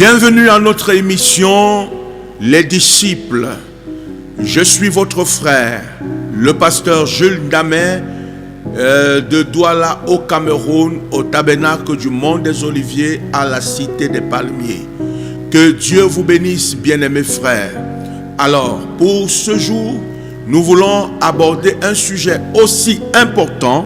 Bienvenue à notre émission Les disciples. Je suis votre frère, le pasteur Jules Damé de Douala au Cameroun, au tabernacle du Mont des Oliviers à la Cité des Palmiers. Que Dieu vous bénisse, bien-aimés frères. Alors, pour ce jour, nous voulons aborder un sujet aussi important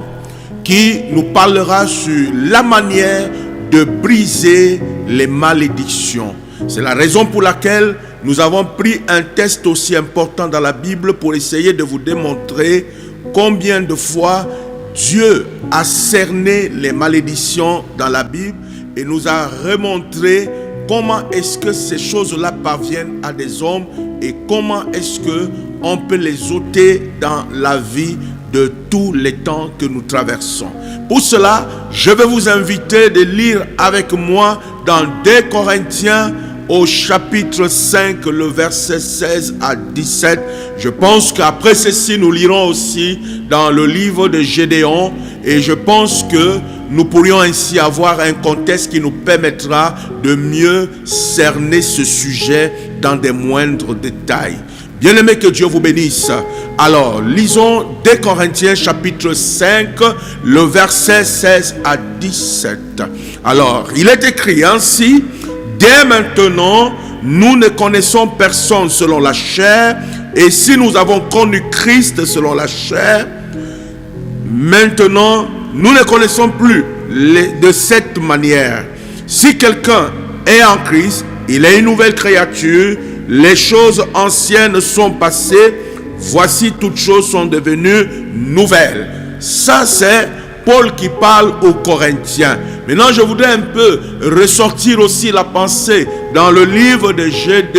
qui nous parlera sur la manière de briser les malédictions. C'est la raison pour laquelle nous avons pris un texte aussi important dans la Bible pour essayer de vous démontrer combien de fois Dieu a cerné les malédictions dans la Bible et nous a remontré comment est-ce que ces choses-là parviennent à des hommes et comment est-ce qu'on peut les ôter dans la vie de tous les temps que nous traversons. Pour cela, je vais vous inviter de lire avec moi dans 2 Corinthiens au chapitre 5, le verset 16 à 17. Je pense qu'après ceci, nous lirons aussi dans le livre de Gédéon et je pense que nous pourrions ainsi avoir un contexte qui nous permettra de mieux cerner ce sujet dans des moindres détails. Bien-aimés, que Dieu vous bénisse. Alors, lisons 2 Corinthiens chapitre 5, le verset 16 à 17. Alors, il est écrit ainsi: dès maintenant, nous ne connaissons personne selon la chair, et si nous avons connu Christ selon la chair, maintenant, nous ne connaissons plus de cette manière. Si quelqu'un est en Christ, il est une nouvelle créature. Les choses anciennes sont passées, voici toutes choses sont devenues nouvelles. Ça, c'est Paul qui parle aux Corinthiens. Maintenant, je voudrais un peu ressortir aussi la pensée dans le livre de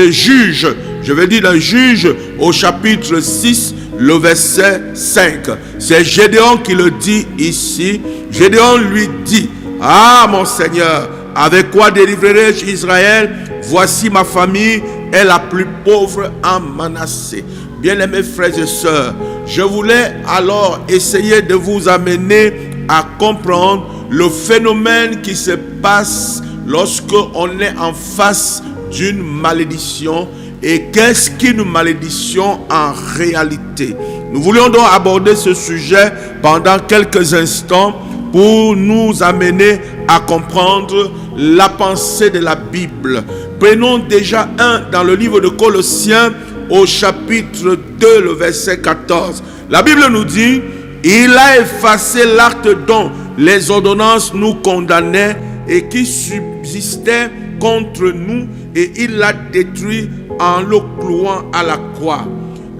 Juges. Je vais dire dans Juges au chapitre 6, le verset 5. C'est Gédéon qui le dit ici. Gédéon lui dit: ah mon Seigneur, avec quoi délivrerai-je Israël? Voici ma famille est la plus pauvre en Manassé. Bien-aimés frères et sœurs, je voulais alors essayer de vous amener à comprendre le phénomène qui se passe lorsqu'on est en face d'une malédiction. Et qu'est-ce qu'une malédiction en réalité? Nous voulions donc aborder ce sujet pendant quelques instants pour nous amener à comprendre la pensée de la Bible. Prenons déjà dans le livre de Colossiens au chapitre 2, le verset 14. La Bible nous dit: il a effacé l'acte dont les ordonnances nous condamnaient et qui subsistait contre nous, et il l'a détruit en le clouant à la croix.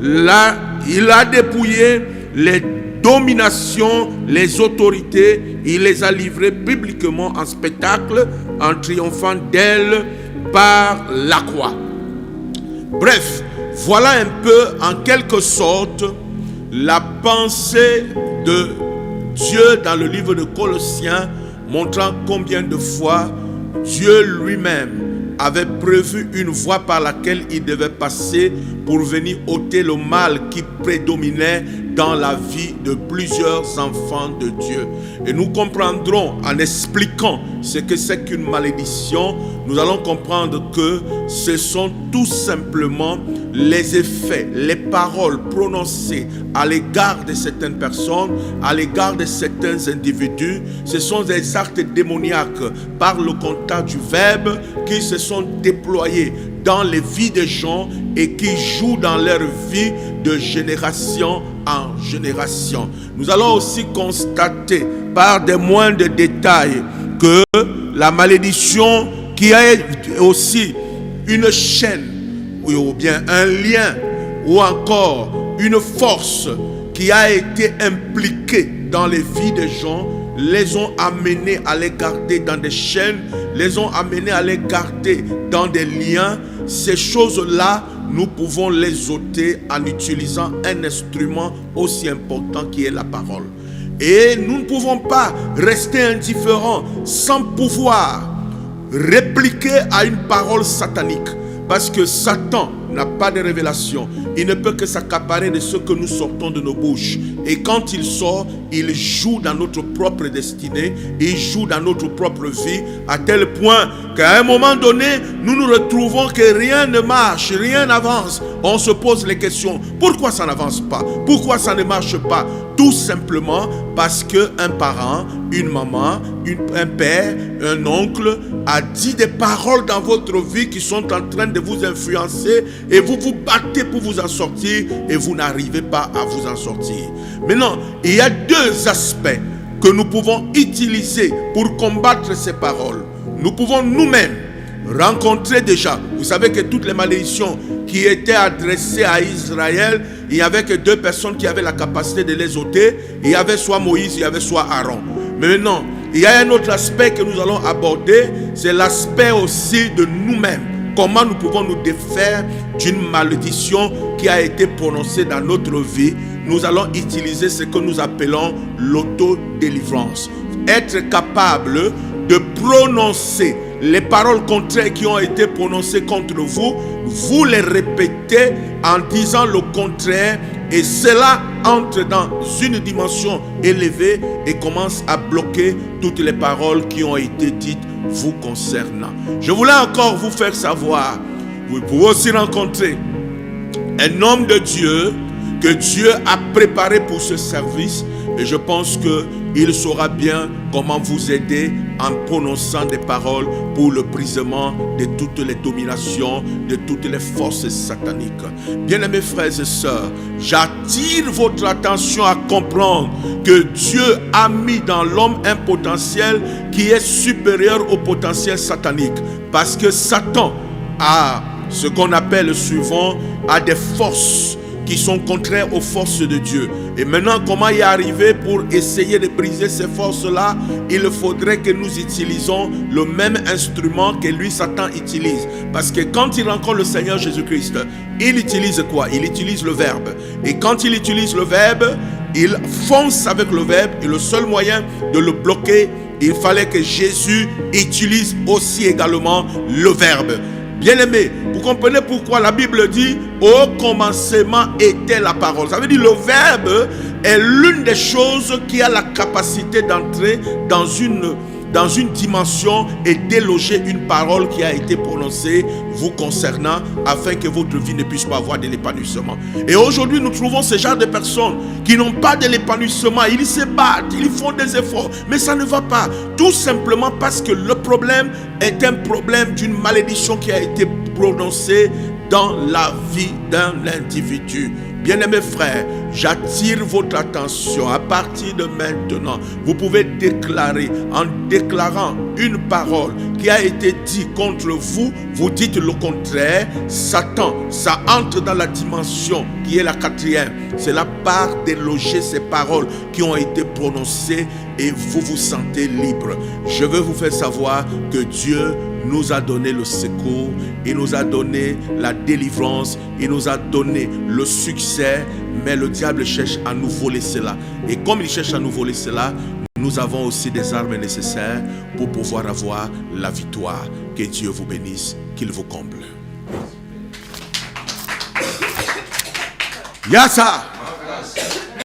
Là, il a dépouillé les dominations, les autorités, il les a livrées publiquement en spectacle, en triomphant d'elles par la croix. Bref, voilà un peu en quelque sorte la pensée de Dieu dans le livre de Colossiens, montrant combien de fois Dieu lui-même avait prévu une voie par laquelle il devait passer pour venir ôter le mal qui prédominait dans la vie de plusieurs enfants de Dieu. Et nous comprendrons en expliquant ce que c'est qu'une malédiction, nous allons comprendre que ce sont tout simplement les effets, les paroles prononcées à l'égard de certaines personnes, à l'égard de certains individus. Ce sont des actes démoniaques par le contact du verbe qui se sont déployés dans les vies des gens et qui jouent dans leur vie de génération en génération. Nous allons aussi constater par des moindres détails que la malédiction qui a aussi une chaîne ou bien un lien ou encore une force qui a été impliquée dans les vies des gens, les ont amenés à les garder dans des chaînes, les ont amenés à les garder dans des liens. Ces choses-là, nous pouvons les ôter en utilisant un instrument aussi important qui est la parole. Et nous ne pouvons pas rester indifférents sans pouvoir répliquer à une parole satanique. Parce que Satan n'a pas de révélation. Il ne peut que s'accaparer de ce que nous sortons de nos bouches. Et quand il sort, il joue dans notre propre destinée, il joue dans notre propre vie, à tel point qu'à un moment donné, nous nous retrouvons que rien ne marche, rien n'avance. On se pose les questions, pourquoi ça n'avance pas? Pourquoi ça ne marche pas? Tout simplement parce qu'un parent, une maman, un père, un oncle a dit des paroles dans votre vie qui sont en train de vous influencer et vous vous battez pour vous en sortir et vous n'arrivez pas à vous en sortir. Maintenant, il y a deux aspects que nous pouvons utiliser pour combattre ces paroles. Nous pouvons nous-mêmes rencontrer déjà. Vous savez que toutes les malédictions qui étaient adressées à Israël, il n'y avait que deux personnes qui avaient la capacité de les ôter. Il y avait soit Moïse, il y avait soit Aaron. Mais maintenant, il y a un autre aspect que nous allons aborder, c'est l'aspect aussi de nous-mêmes. Comment nous pouvons nous défaire d'une malédiction qui a été prononcée dans notre vie. Nous allons utiliser ce que nous appelons l'autodélivrance. Être capable de prononcer les paroles contraires qui ont été prononcées contre vous, vous les répétez en disant le contraire et cela entre dans une dimension élevée et commence à bloquer toutes les paroles qui ont été dites vous concernant. Je voulais encore vous faire savoir, vous pouvez aussi rencontrer un homme de Dieu que Dieu a préparé pour ce service et je pense qu'il saura bien comment vous aider en prononçant des paroles pour le brisement de toutes les dominations, de toutes les forces sataniques. Bien-aimés frères et sœurs, j'attire votre attention à comprendre que Dieu a mis dans l'homme un potentiel qui est supérieur au potentiel satanique. Parce que Satan a ce qu'on appelle souvent a des forces qui sont contraires aux forces de Dieu. Et maintenant, comment y arriver pour essayer de briser ces forces-là? Il faudrait que nous utilisions le même instrument que lui, Satan, utilise. Parce que quand il rencontre le Seigneur Jésus-Christ, il utilise quoi? Il utilise le verbe. Et quand il utilise le verbe, il fonce avec le verbe. Et le seul moyen de le bloquer, il fallait que Jésus utilise aussi également le verbe. Bien-aimé, vous comprenez pourquoi la Bible dit au commencement était la parole. Ça veut dire le verbe est l'une des choses qui a la capacité d'entrer dans une dimension et déloger une parole qui a été prononcée vous concernant afin que votre vie ne puisse pas avoir de l'épanouissement. Et aujourd'hui, nous trouvons ce genre de personnes qui n'ont pas de l'épanouissement. Ils se battent, ils font des efforts, mais ça ne va pas. Tout simplement parce que le problème est un problème d'une malédiction qui a été prononcée dans la vie d'un individu. Bien-aimés frères, j'attire votre attention à partir de maintenant. Vous pouvez déclarer, en déclarant une parole qui a été dite contre vous, vous dites le contraire. Satan, ça entre dans la dimension qui est la quatrième. C'est la part déloger ces paroles qui ont été prononcées et vous vous sentez libre. Je veux vous faire savoir que Dieu nous a donné le secours, il nous a donné la délivrance, il nous a donné le succès, mais le diable cherche à nous voler cela. Et comme il cherche à nous voler cela, nous avons aussi des armes nécessaires pour pouvoir avoir la victoire. Que Dieu vous bénisse, qu'il vous comble. Yassa!